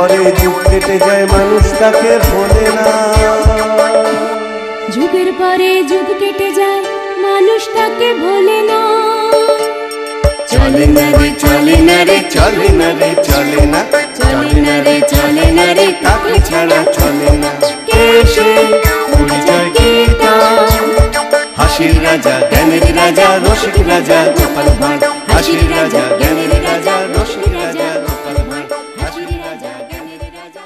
পরে যুগ কেটে যায় মানুষ তাকে ভোলে না। যুগের পরে যুগ কেটে যায় মানুষ তাকে ভোলে না। চলে না রে চলে না রে চলে না রে চলে না, চলে না রে চলে না রে তাকে ছাড়া চলে না। কে সে পরিচয় কি তার? হাসির রাজা জ্ঞানের রাজা রসিক রাজা গোপাল ভাঁড়। হাসির রাজা জ্ঞানের রাজা রসিক রাজা গোপাল ভাঁড়। হাসির রাজা জ্ঞানের রাজা।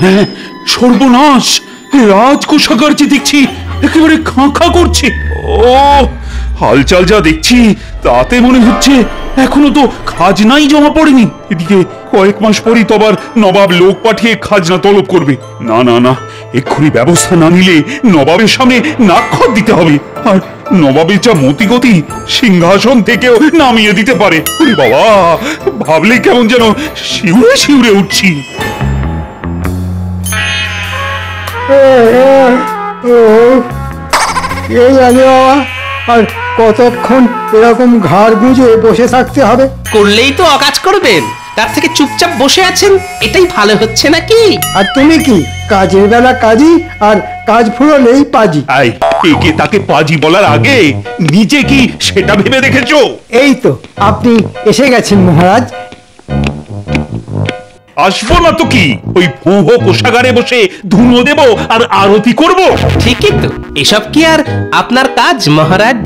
হ্যাঁ, সর্বনাশ! রাজকোষাগার যে দেখছি একেবারে খাঁ খাঁ করছে। ও হালচাল যা দেখছি তাতে মনে হচ্ছে এখনো তো খাজনাই জমা পড়েনি। এদিকে কয়েক মাস পরই তো আবার নবাব লোক পাঠিয়ে খাজনা তলব করবে। না না না, এক্ষুনি ব্যবস্থা না নিলে নবাবের সামনে নাক্ষর দিতে হবে। আর নবাবের যা মতিগতি, সিংহাসন থেকেও নামিয়ে দিতে পারে। ওরে বাবা, ভাবলে কেমন যেন শিউরে শিউরে উঠছি। এই জানি বাবা, আর কতক্ষণ এরকম ঘাড় গুঁজে বসে থাকতে হবে? করলেই তো অকাজ করবেন, তার থেকে চুপচাপ বসে আছেন এটাই ভালো হচ্ছে নাকি? আর তুমি কি কাজের বেলা কাজী, আর কাজ ফুরলেই পাজি। আই, একে তাকে পাজি বলার আগে নিজে কি সেটা ভেবে দেখেছো? এই তো আপনি এসে গেছেন মহারাজ। আসবো না তো কি, ওই ভোঁ কোষাগারে বসে ধুনো দেব আর আরতি করব। ঠিকই তো, এসব কি আর আপনার কাজ মহারাজ?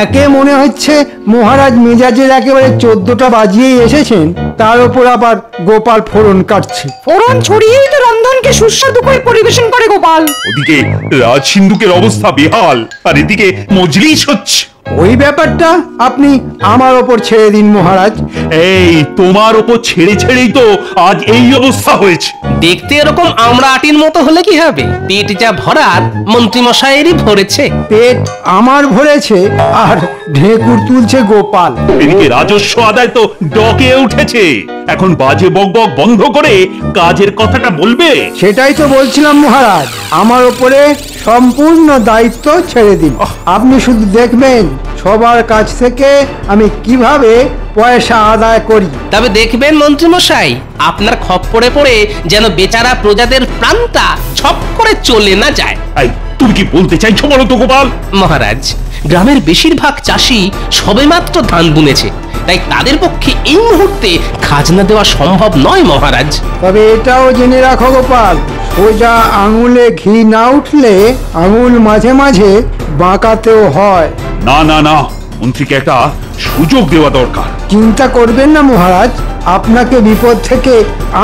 একে মনে হচ্ছে মহারাজ মেজাজের একেবারে 14টা বাজিয়েই এসেছেন, তার উপর আবার গোপাল ফোড়ন কাটছে। ফোড়ন ছড়িয়েই তো রন্ধনকে সুস্বাদু করে পরিবেশন করে গোপাল। ওদিকে রাজ সিন্ধুকের অবস্থা বেহাল, আর এদিকে মজলিস হচ্ছে। ওই ব্যাপারটা আপনি আমার ওপর ছেড়ে দিন মহারাজ। এই তোমার ওপর ছেড়ে ছেড়েই তো আজ এই অবস্থা হয়েছে। দেখতে এরকম আমরা আটির মতো হলে কি হবে? পেট যা ভরার মন্ত্রী মশাইয়েরই ভরেছে। পেট আমার ভরেছে আর ঢেকুর তুলছে গোপাল। এদিকে রাজস্ব আদায় তো ডকে উঠেছে। এখন বাজে বকবক বন্ধ করে কাজের কথাটা বলবে। সেটাই তো বলছিলাম মহারাজ, আমার ওপরে সম্পূর্ণ দায়িত্ব ছেড়ে দিন। আপনি শুধু দেখবেন সবার কাছ থেকে আমি কিভাবে পয়সা আদায় করি। তবে দেখবেন মন্ত্রী মশাই, আপনার খপ্পরে পড়ে যেন বেচারা প্রজাদের প্রাণটা ছপ করে চলে না যায়। এই, তুমি কি বলতে চাইছো বলো তো গোপাল? মহারাজ, গ্রামের বেশিরভাগ চাষি সবেমাত্র ধান বুনেছে, তাই তাদের পক্ষে এই মুহূর্তে খাজনা দেওয়া সম্ভব নয় মহারাজ। তবে এটাও জেনে রাখো গোপাল, সোজা আঙুলে ঘি না উঠলে আঙুল মাঝে মাঝে বাঁকাতেও হয়। না না না, মন্ত্রীকে একটা সুযোগ দেওয়া দরকার। চিন্তা করবেন না মহারাজ, আপনাকে বিপদ থেকে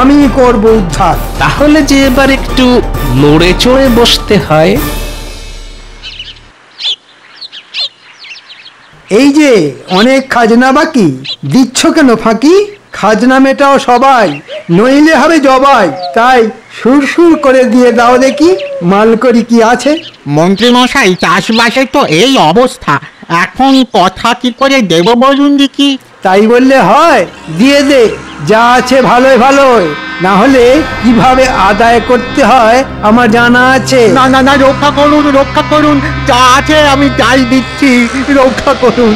আমি করব উদ্ধার। তাহলে যে এবার একটু নড়ে চড়ে বসতে হয়। এই যে অনেক খাজনা বাকি, দিচ্ছ কেন ফাঁকি? খাজনা মেটাও সবাই, নইলে হবে জবাই। তাই সুরসুর করে দিয়ে দাও দেখি মালকড়ি কি আছে। মন্ত্রী মশাই, চাষবাসের তো এই অবস্থা, এখন কথা কি করে দেব বলুন দেখি? তাই বললে হয়? দিয়ে দে, যা আছে ভালোই ভালোই, না হলে কিভাবে আদায় করতে হয় আমার জানা আছে। না না না, রক্ষা করুন রক্ষা করুন, যা আছে আমি তাই দিচ্ছি, রক্ষা করুন।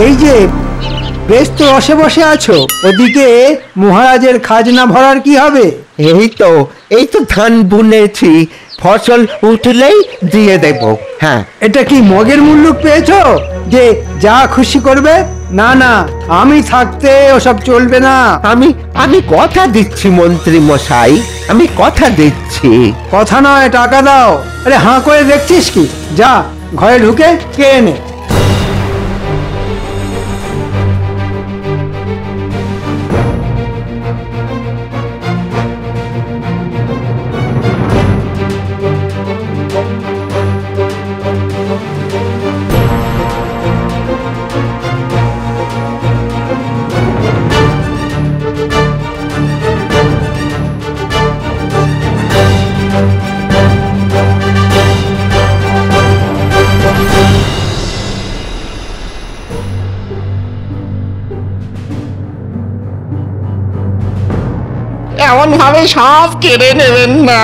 এই যে বেশ তো রসে বসে আছো, ওদিকে মহারাজের খাজনা ভরার কি হবে? এই তো ধান বুনেছি, ফসল উঠলেই দিয়ে দেব। হ্যাঁ, এটা কি মগের মুল্লুক পেয়েছো যে যা খুশি করবে? না না, আমি থাকতে ওসব চলবে না। আমি কথা দিচ্ছি মন্ত্রী মশাই, আমি কথা দিচ্ছি। কথা নয়, টাকা দাও। আরে হাঁ করে দেখছিস কি? যা ঘরে ঢুকে কে এনে। এমন ভাবে সব কেড়ে নেবেন না।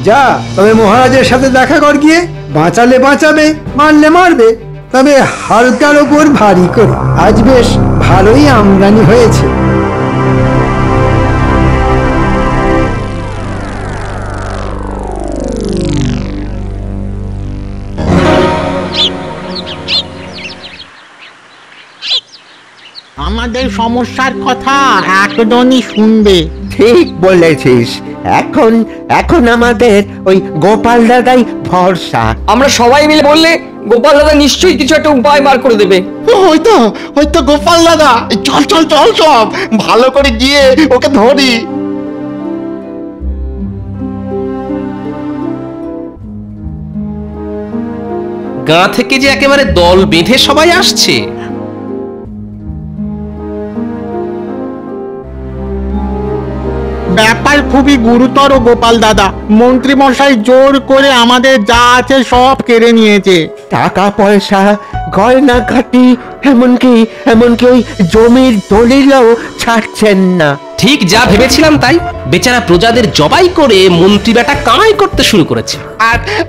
যা, তবে মহারাজের সাথে দেখা কর গিয়ে। বাঁচালে বাঁচাবে, মারলে মারবে, তবে হালকার ওপর ভারী করে। আজ বেশ ভালোই আমদানি হয়েছে। আমাদের সমস্যার কথা একদমই শুনবে। ঠিক বলেছিস। এখন এখন আমাদের ওই গোপাল দাদাই ভরসা। আমরা সবাই মিলে বললে গোপাল দাদা নিশ্চয়ই কিছু একটা উপায় বার করে দেবে। হয়তো গোপাল দাদা। চল চল চল সব ভালো করে গিয়ে ওকে ধরি। গাঁ থেকে যে একেবারে দল বেঁধে সবাই আসছে। ব্যাপার খুবই গুরুতর গোপাল দাদা। মন্ত্রী মশাই জোর করে আমাদের যা আছে সব কেড়ে নিয়েছে। টাকা পয়সা, গয়নাঘাটি, এমনকি এমনকি ওই জমির দলিলও ছাড়ছেন না। ঠিক যা ভেবেছিলাম তাই। বেচারা প্রজাদের জবাই করে মন্ত্রী বেটা কামাই করতে শুরু করেছে।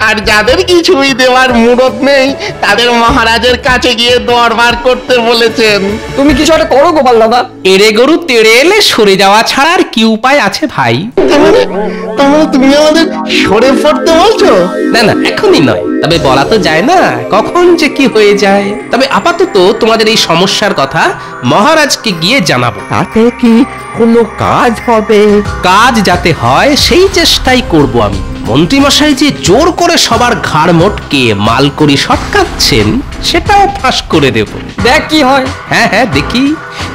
আর যাদের কিছুই দেওয়ার মুরত নেই তাদের মহারাজের কাছে গিয়ে দরবার করতে বলেছেন। তুমি কিছু একটা করো গোপাল দাদা। এড়ে গরু তেড়ে এলে সরে যাওয়া ছাড়া আর কি উপায় আছে ভাই? তার মানে তুমি আমাদের সরে পড়তে বলছো? না না, এখনই নয়, তবে বলা তো যায় না কখন যে কি হয়ে যায়। তবে আপাতত তোমাদের এই সমস্যার কথা মহারাজকে গিয়ে জানাবো। তাতে কি কোনো কাজ হবে? কাজ যাতে হয় সেই চেষ্টাই করব আমি। মন্ত্রীমশাই যে জোর করে সবার ঘাড় মোটকে মালকড়ি সটকাচ্ছেন সেটাও ফাঁস করে দেব। দেখ কি হয়। হ্যাঁ হ্যাঁ, দেখি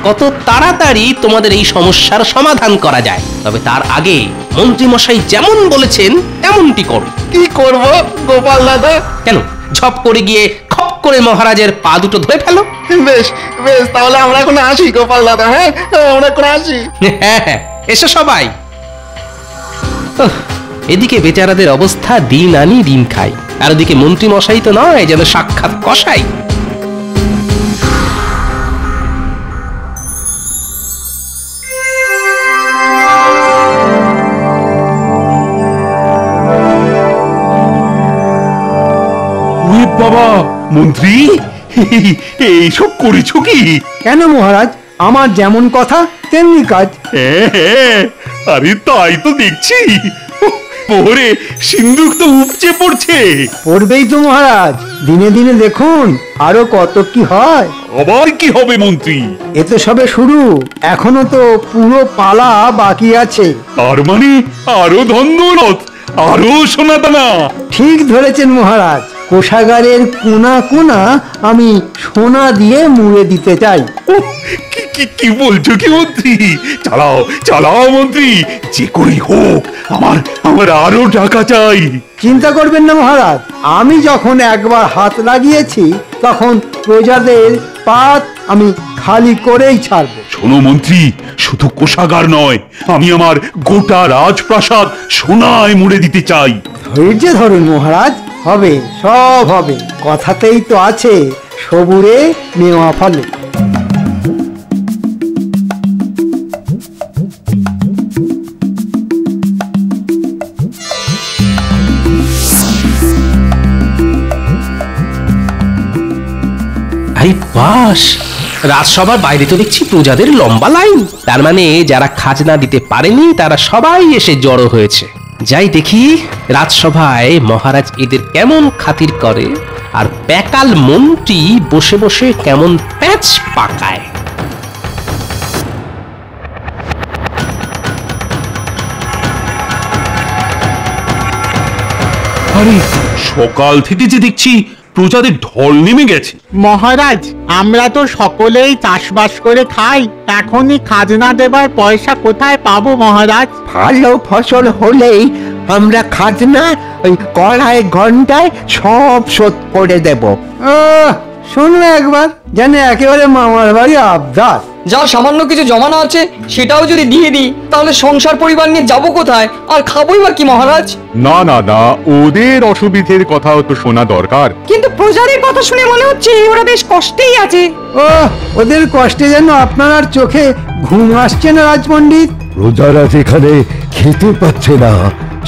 কত তাড়াতাড়ি তোমাদের এই সমস্যার সমাধান করা যায়। তবে তার আগে মন্ত্রীমশাই যেমন বলেছেন তেমনটি করো। কি করব গোপাল দাদা? কেন, ঝপ করে গিয়ে খপ করে মহারাজের পা দুটো ধরে ফেলো। বেশ বেশ, তাহলে আমরা এখন আসি গোপাল দাদা। হ্যাঁ, আমরা এখন আসি। হ্যাঁ হ্যাঁ, এসো সবাই। এদিকে বেচারাদের অবস্থা দিন আনি দিন খাই, আর ওদিকে মন্ত্রী মশাই তো নয় যেন সাক্ষাৎ কসাই। বাবা মন্ত্রী, এইসব করেছো কি? কেন মহারাজ, আমার যেমন কথা তেমনি কাজ। হ্যাঁ, আরে তাই তো দেখছি। পরে সিন্ধুক তো উপচে পড়ছে। পড়বেই তো মহারাজ, দিনে দিনে দেখুন আরো কত কি হয়। আবার কি হবে মন্ত্রী? এ তো সবে শুরু, এখনো তো পুরো পালা বাকি আছে। তার মানে আরো ধন দৌলত, আরো সোনা দানা। ঠিক ধরেছেন মহারাজ, কোষাগারের কোনা কোনা আমি সোনা দিয়ে মুড়ে দিতে চাই। উহ, কি বলছো কি মন্ত্রী? চালাও চালাও মন্ত্রী, যে করেই হোক আমার আরো টাকা চাই। চিন্তা করবেন না মহারাজ, আমি যখন একবার হাত লাগিয়েছি তখন প্রজাদের পাত আমি খালি করেই ছাড়বো। শোনো মন্ত্রী, শুধু কোষাগার নয়, আমি আমার গোটা রাজপ্রাসাদ সোনায় মুড়ে দিতে চাই। ধৈর্য ধরুন মহারাজ, হবে, সব হবে। কথাতেই তো আছে সবুরে নেওয়া ফলে। আরে বাস, রাজসভার বাইরে তো দেখছি প্রজাদের লম্বা লাইন। তার মানে যারা খাজনা দিতে পারেনি তারা সবাই এসে জড়ো হয়েছে। যাই দেখি রাজসভায় মহারাজ এদের কেমন খাতির করে, আর প্যাকাল মন্ত্রী বসে বসে কেমন প্যাচ পাকায়। আরে সকাল থেকে যে দেখছি প্রজাদের ঢল নেমে গেছে। মহারাজ, আমরা তো সকলেই চাষবাস করে খাই, এখনই খাজনা দেবার পয়সা কোথায় পাবো মহারাজ? ভালো ফসল হলেই আমরা খাজনা ওই কড়াই ঘন্টায় সব শোধ করে দেব। শুনলে একবার, যেন একেবারে মামার বাড়ি আবদার। যা সামান্য কিছু জমানো আছে সেটাও যদি দিয়ে দিই তাহলে সংসার পরিবার নিয়ে যাবো কোথায় আর খাবোই বা কি মহারাজ? না না না, ওদের অসুবিধের কথাও তো শোনা দরকার। কিন্তু প্রজাদের কথা শুনে মনে হচ্ছে ওরা বেশ কষ্টেই আছে। ও ওদের কষ্টে যেন আপনার আর চোখে ঘুম আসছে না রাজপণ্ডিত। প্রজারা যেখানে খেতে পাচ্ছে না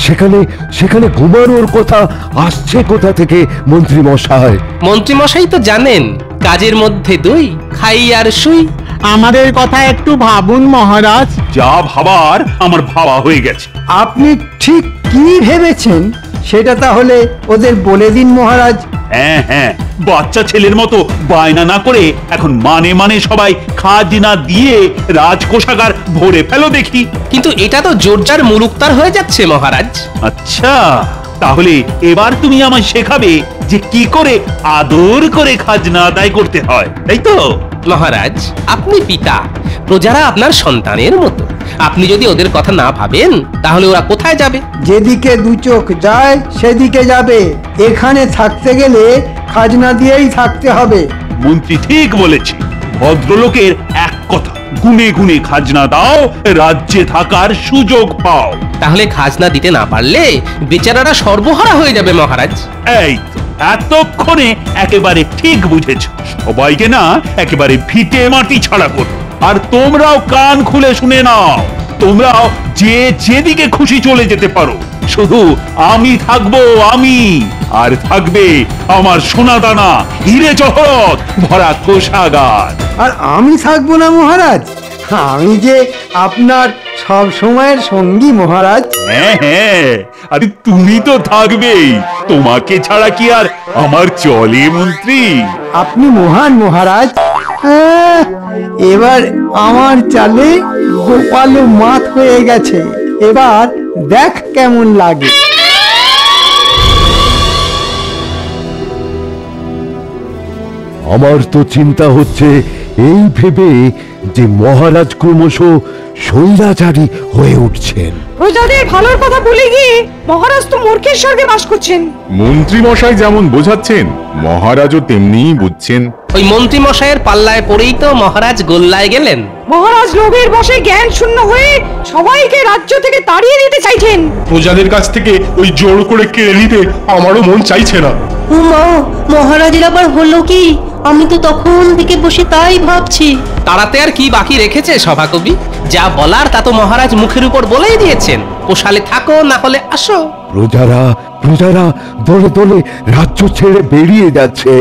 সেখানে সেখানে ঘুমানোর কথা আসছে কোথা থেকে মন্ত্রী মশাই? মন্ত্রী মশাই তো জানেন, কাজের মধ্যে দুই, খাই আর শুই। আমাদের কথা একটু ভাবুন মহারাজ। যা ভাবার আমার ভাবা হয়ে গেছে। আপনি ঠিক কি ভেবেছেন সেটা তাহলে ওদের বলে দিন মহারাজ। হ্যাঁ হ্যাঁ, বাচ্চা ছেলের মতো বায়না না করে এখন মানে মানে সবাই খাজনা দিয়ে রাজকোষাগার ভরে ফেলো দেখি। কিন্তু এটা তো জোরজার মুলুকতার হয়ে যাচ্ছে মহারাজ। আচ্ছা, তাহলে এবার তুমি আমায় শেখাবে যে কি করে আদর করে খাজনা আদায় করতে হয়, তাই তো? মহারাজ, আপনি পিতা, প্রজারা আপনার সন্তানের মতো। আপনি যদি ওদের কথা না ভাবেন তাহলে ওরা কোথায় যাবে? যেদিকে দু চোখ যায় সেদিকে যাবে। এখানে থাকতে গেলে খাজনা দিয়েই থাকতে হবে। মন্ত্রী ঠিক বলেছে। ভদ্রলোকের এক কথা, গুনে গুনে খাজনা দাও, রাজ্যে থাকার সুযোগ পাও। তাহলে খাজনা দিতে না পারলে বেচারারা সর্বহারা হয়ে যাবে মহারাজ। এই তো, এতক্ষণে একেবারে ঠিক বুঝেছ। সবাইকে না একেবারে ভিটে মাটি ছাড়া করো। আর তোমরাও কান খুলে শুনে নাও, তোমরাও যে যেদিকে খুশি চলে যেতে পারো, শুধু আমি থাকবো, আমি। আর থাকবে আমার সোনাদানা হিরে জহরত ভরা কোষাগার। আর আমি থাকবো না মহারাজ? আমি যে আপনার সব সময়ের সঙ্গী মহারাজ। হ্যাঁ হ্যাঁ, আরে তুমি তো থাকবেই। তোমাকে ছাড়া কি আর আমার চলে মন্ত্রী? আপনি মহান মহারাজ। এবার আমার চালে গোপালও মাত হয়ে গেছে। এবার দেখ কেমন লাগে। আমার তো চিন্তা হচ্ছে এই ভেবে যে মহারাজ ক্রমশ স্বৈরাচারী হয়ে উঠছেন। প্রজাদের ভালোর কথা ভুলে গিয়ে মহারাজ তো মূর্খের স্বর্গে বাস করছেন। মন্ত্রী মশাই যেমন বোঝাচ্ছেন মহারাজও তেমনিই বুঝছেন। ওই মন্ত্রী মশাইয়ের পাল্লায় পড়েই তো মহারাজ গোল্লায় গেলেন। মহারাজ লোভের বশে জ্ঞান শূন্য হয়ে সবাইকে রাজ্য থেকে তাড়িয়ে দিতে চাইছেন। প্রজাদের কাছ থেকে ওই জোর করে কেড়ে নিতে আমারও মন চাইছে না। মা, মহারাজের আবার হলো কি? আমি তো তখন থেকে বসে তাই ভাবছি। তাড়াতে আর কি বাকি রেখেছে সভাকবি? যা বলার তা তো মহারাজ মুখের উপর বলেই দিয়েছেন। পোষালে থাকো, না হলে আসো। প্রজারা প্রজারা দলে দলে রাজ্য ছেড়ে বেরিয়ে যাচ্ছে।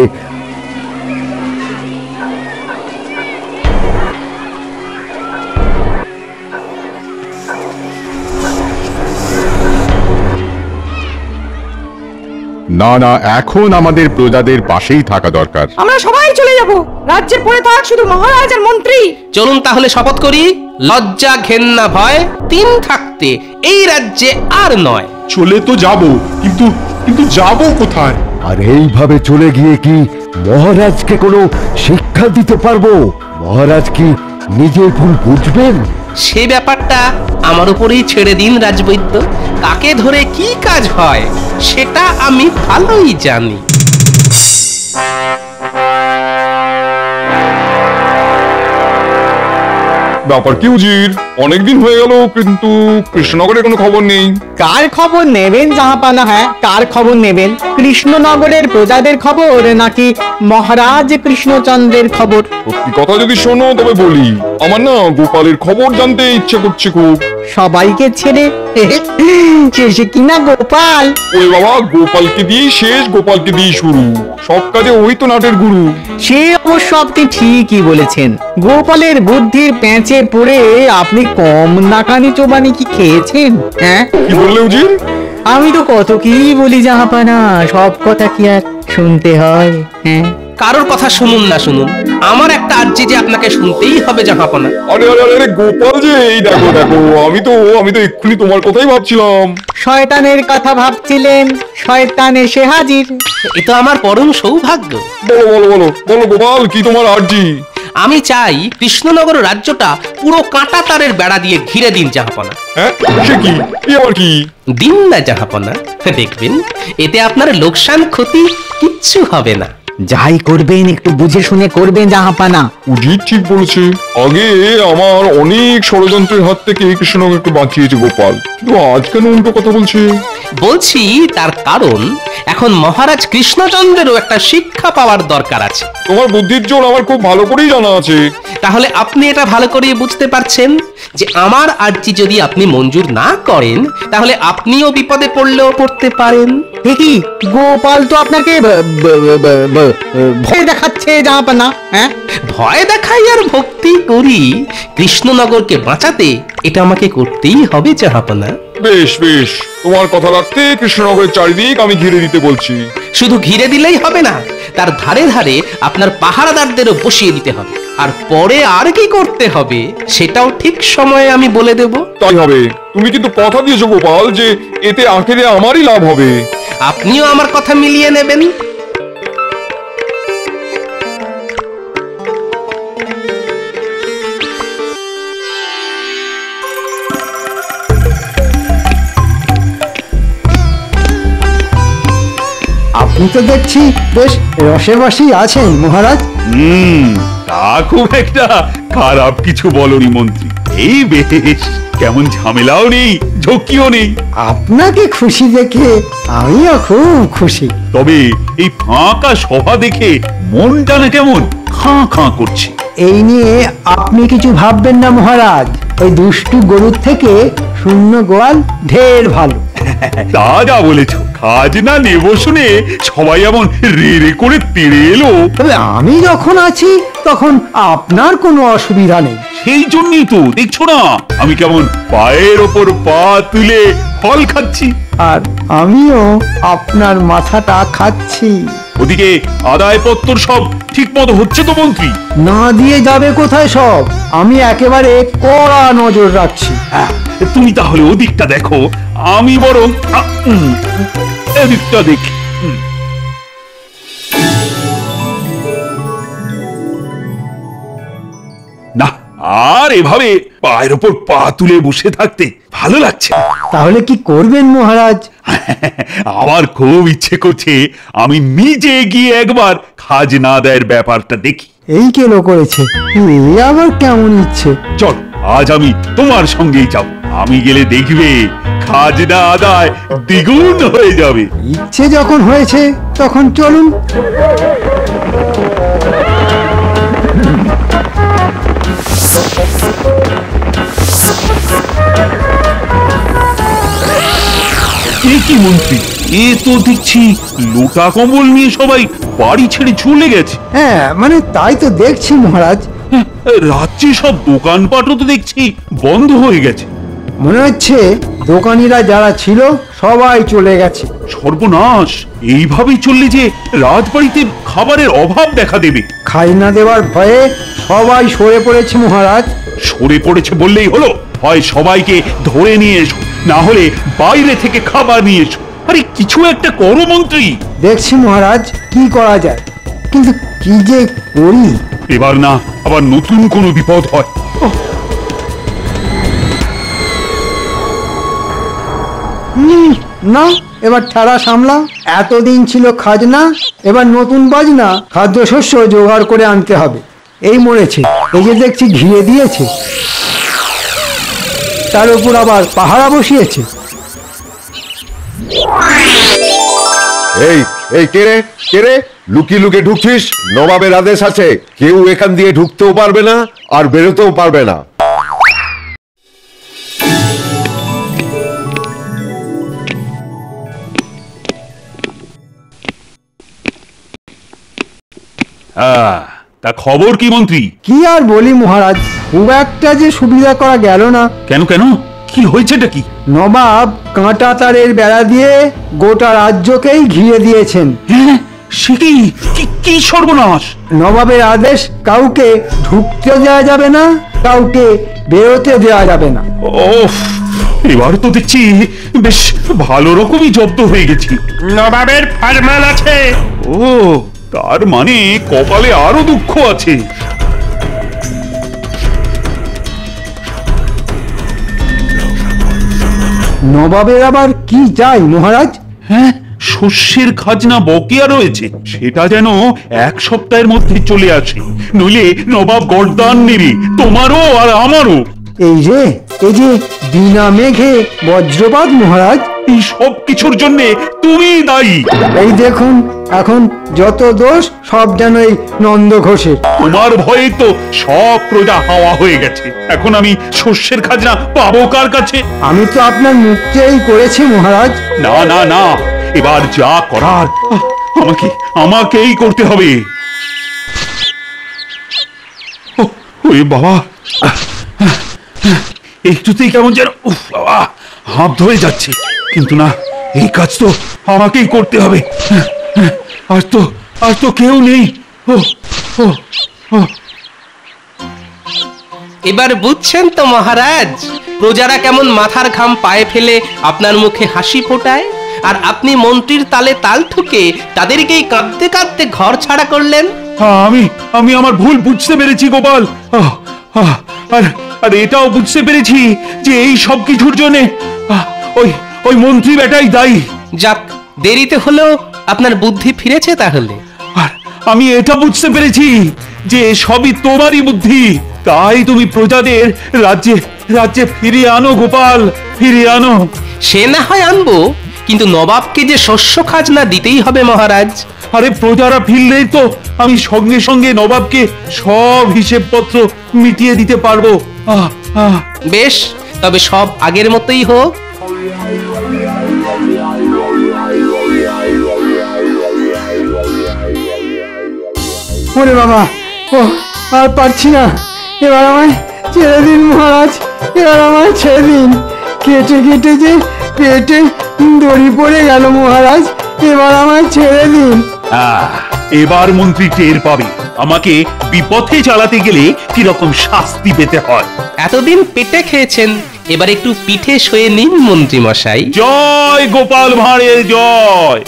না না, এখন আমাদের প্রজাদের পাশেই থাকা দরকার। আমরা সবাই চলে যাব। রাজ্যে পড়ে থাক শুধু মহারাজ আর মন্ত্রী। চলুন তাহলে শপথ করি, লজ্জা ঘেন্না ভয় তিন থাকতে এই রাজ্যে আর নয়। চলে তো যাব, কিন্তু কিন্তু যাব কোথায়? আর এইভাবে চলে গিয়ে কি মহারাজকে কোনো শিক্ষা দিতে পারবো? মহারাজ কি নিজের ভুল বুঝবেন? সে ব্যাপারটা আমার উপরেই ছেড়ে দিন রাজবৈদ্য। কাকে ধরে কি কাজ হয় সেটা আমি ভালোই জানি। ব্যাপার কি উজির, অনেকদিন হয়ে গেল কিন্তু কৃষ্ণনগরের কোনো খবর নেই। কার খবর নেবেন জাহাপানা? হ্যাঁ, কার খবর নেবেন? কৃষ্ণনগরের প্রজাদের খবর নাকি মহারাজ কৃষ্ণচন্দ্রের খবর? সত্যি কথা যদি শোনো তবে বলি, আমার না গোপালের খবর জানতে ইচ্ছে করছে খুব। সবাইকে ছেড়ে শেষে কিনা গোপাল? ওই বাবা, গোপালকে দিয়েই শেষ, গোপালকে দিয়েই শুরু। সব কাজে ওই তো নাটের গুরু। সে অবশ্য আপনি ঠিকই বলেছেন। গোপালের বুদ্ধির প্যাঁচে পড়ে আপনি কম নাকানি চোবানি কি খেয়েছেন? হ্যাঁ, কি বললে উজির? আমি তো কত কি বলি জাহাপানা, সব কথা কি আর শুনতে হয়? হ্যাঁ, কারোর কথা শুনুন না শুনুন, আমার একটা আর্জি যে আপনাকে শুনতেই হবে জাহাপনা। আরে আরে আরে গোপাল যে, এই দেখো দেখো, আমি তো এক্ষুনি তোমার কথাই ভাবছিলাম। শয়তানের কথা ভাবছিলেন, শয়তান এসে হাজির। এ তো আমার পরম সৌভাগ্য। বলো বলো বলো বলো গোপাল, কি তোমার আর্জি? আমি চাই কৃষ্ণনগর রাজ্যটা পুরো কাঁটা তারের বেড়া দিয়ে ঘিরে দিন জাহাপনা। হ্যাঁ, সে কি? আবার কি? দিন না জাহাপনা, দেখবেন এতে আপনার লোকসান ক্ষতি কিচ্ছু হবে না। যাই করবেন একটু বুঝে শুনে করবেন জাহাপানা। উজির ঠিক বলেছে। আগে আমার অনেক ষড়যন্ত্রের হাত থেকে কৃষ্ণনগরকে বাঁচিয়েছে গোপাল, কিন্তু আজ কেন উল্টো কথা বলছে? বলছি তার কারণ এখন মহারাজ কৃষ্ণচন্দ্রেরও একটা শিক্ষা পাওয়ার দরকার আছে। তোমার বুদ্ধির জোর আমার খুব ভালো করেই জানা আছে। তাহলে আপনি এটা ভালো করে বুঝতে পারছেন যে আমার আর্জি যদি আপনি মঞ্জুর না করেন তাহলে আপনিও বিপদে পড়লেও পড়তে পারেন। দেখি গোপাল তো আপনাকে ভয় দেখাচ্ছে জাহাপানা। হ্যাঁ, ভয় দেখাই আর ভক্তি করি, কৃষ্ণনগরকে বাঁচাতে এটা আমাকে করতেই হবে জাহাপানা। বেশ বেশ, তোমার কথা রাখতে কৃষ্ণনগরের চারিদিক আমি ঘিরে দিতে বলছি। শুধু ঘিরে দিলেই হবে না, তার ধারে ধারে আপনার পাহারাদারদেরও বসিয়ে দিতে হবে। আর পরে আর কি করতে হবে সেটাও ঠিক সময়ে আমি বলে দেব। তাই হবে। তুমি কিন্তু কথা দিয়েছো গোপাল যে এতে আখেরে আমারই লাভ হবে। আপনিও আমার কথা মিলিয়ে নেবেন। আপনি তো দেখছি বেশ রসেবাসী আছেন মহারাজ। তা খুব একটা খারাপ কিছু বলনি মন্ত্রী। এই বেশ, কেমন ঝামেলাও নেই, ঝক্কিও নেই। আপনাকে খুশি দেখে আমিও খুব খুশি। তবে এই ফাঁকা সভা দেখে মনটা না কেমন খাঁ খাঁ করছে। এই নিয়ে আপনি কিছু ভাববেন না মহারাজ, ওই দুষ্টু গরুর থেকে শূন্য গোয়াল ঢের ভালো। তা যা বলেছ, খাজনা নেব শুনে সবাই এমন রে রে করে তেড়ে এলো। তবে আমি যখন আছি তখন আপনার কোনো অসুবিধা নেই। সেই জন্যই তো দেখছো না আমি কেমন পায়ের ওপর পা তুলে ফল খাচ্ছি। আর আমিও আপনার মাথাটা খাচ্ছি। ওদিকে আদায়পত্র সব ঠিক মতো হচ্ছে তো মন্ত্রী? না দিয়ে যাবে কোথায় সব, আমি একেবারে কড়া নজর রাখছি। তুমি তাহলে ওদিকটা দেখো, আমি বরং এদিকটা দেখি। না, আর এভাবে পায়ের ওপর পা তুলে বসে থাকতে ভালো লাগছে। তাহলে কি করবেন মহারাজ? আমার খুব ইচ্ছে করছে আমি নিজে গিয়ে একবার খাজনা আদায়ের ব্যাপারটা দেখি। এই কেন করেছে, এই আবার কেমন ইচ্ছে? চল, আজ আমি তোমার সঙ্গেই যাব। আমি গেলে দেখবে খাজনা আদায় দ্বিগুণ হয়ে যাবে। ইচ্ছে যখন হয়েছে তখন চলুন। কি মন্ত্রী, এ তো দেখছি লোটা কম্বল নিয়ে সবাই বাড়ি ছেড়ে চলে গেছে। হ্যাঁ, মানে তাই তো দেখছি মহারাজ। রাত্রি সব দোকানপাটও তো দেখছি বন্ধ হয়ে গেছে। মনে হচ্ছে দোকানিরা যারা ছিল সবাই চলে গেছে। সর্বনাশ, এইভাবেই চললে যে রাজবাড়িতে খাবারের অভাব দেখা দেবে। খাজনা দেওয়ার ভয়ে সবাই সরে পড়েছে মহারাজ। সরে পড়েছে বললেই হলো? হয় সবাইকে ধরে নিয়ে এসো, না হলে বাইরে থেকে খাবার নিয়ে এসো। আরে কিছু একটা করো মন্ত্রী। দেখছি মহারাজ কি করা যায়, কিন্তু কি যে করি। এবার না আবার নতুন কোনো বিপদ হয়। না, এবার ঠাড়া সামলা। এতদিন ছিল খাজনা, এবার নতুন বাজনা। খাদ্যশস্য জোগাড় করে আনতে হবে। এই মরেছে, এই যে দেখছি ঘিরে দিয়েছে, তার উপর আবার পাহারা বসিয়েছে। এই এই কে রে, কে রে? লুকিয়ে লুকিয়ে ঢুকছিস? নবাবের আদেশ আছে, কেউ এখান দিয়ে ঢুকতেও পারবে না আর বেরোতেও পারবে না। তা খবর কি মন্ত্রী? কি আর বলি মহারাজ, খুব একটা যে সুবিধা করা গেল না। কেন কেন, কি হয়েছেটা কি? নবাব কাঁটা তারের বেড়া দিয়ে গোটা রাজ্যকেই ঘিরে দিয়েছেন। সে কি সর্বনাশ! নবাবের আদেশ, কাউকে ঢুকতে দেওয়া যাবে না, কাউকে বেরোতে দেওয়া যাবে না। ওফ, এবার তো দেখছি বেশ ভালো রকমই জব্দ হয়ে গেছি। নবাবের ফরমান আছে। ও, তার মানে কপালে আরো দুঃখ আছে। নবাবের আবার কি চাই মহারাজ? হ্যাঁ, শস্যের খাজনা বকেয়া রয়েছে সেটা যেন 1 সপ্তাহের মধ্যে চলে আসে, নইলে নবাব গর্দান নেবে, তোমারও আর আমারও। এই যে বিনা মেঘে বজ্রপাত মহারাজ। এই সব কিছুর জন্য তুমি দায়ী। এই দেখুন, এখন যত দোষ সব যেন এই নন্দ ঘোষের। তোমার ভয়ে তো সব প্রজা হাওয়া হয়ে গেছে। এখন আমি শস্যের খাজনা পাবো কার কাছে? আমি তো আপনার মুক্তিই করেছি মহারাজ। না না না, এবার যা করার আমাকেই করতে হবে। ওরে বাবা, একটুতেই কেমন যেন বাবা হাঁপ ধরে যাচ্ছে, কিন্তু না, এই কাজ তো আমাকেই করতে হবে। আর তো কেউ নেই। এবার বুঝছেন তো মহারাজ, প্রজারা কেমন মাথার ঘাম পায়ে ফেলে আপনার মুখে হাসি ফোটায়, আর আপনি মন্ত্রীর তালে তাল ঠুকে তাদেরকেই কাঁদতে কাঁদতে ঘর ছাড়া করলেন। আমি আমার ভুল বুঝতে পেরেছি গোপাল। আর এটাও বুঝতে পেরেছি যে এই সব কিছুর জন্য ওই মন্ত্রী বেটাই দায়ী। যাক, দেরিতে হলেও আপনার বুদ্ধি ফিরেছে তাহলে। আর আমি এটা বুঝতে পেরেছি যে সবই তোমারই বুদ্ধি, তাই তুমি প্রজাদের রাজ্যে ফিরিয়ে আনো গোপাল, ফিরিয়ে আনো। সে না হয় আনবো, কিন্তু নবাবকে যে শস্য খাজনা দিতেই হবে মহারাজ। আরে প্রজারা ফিরলেই তো আমি সঙ্গে সঙ্গে নবাবকে সব হিসেবপত্র মিটিয়ে দিতে পারবো। বেশ, তবে সব আগের মতোই হোক। ওরে বাবা, আর পারছি না, এবার আমায় ছেড়ে দিন মহারাজ, এবার আমায় ছেড়ে দিন। কেটে কেটে যে পেটে দড়ি পড়ে গেল মহারাজ, এবার আমায় ছেড়ে দিন। এবার মন্ত্রী টের পাবে আমাকে বিপথে চালাতে গেলে কিরকম শাস্তি পেতে হয়। এতদিন পেটে খেয়েছেন, এবার একটু পিঠে শুয়ে নিন মন্ত্রী মশাই। জয় গোপাল ভাঁড়ের জয়।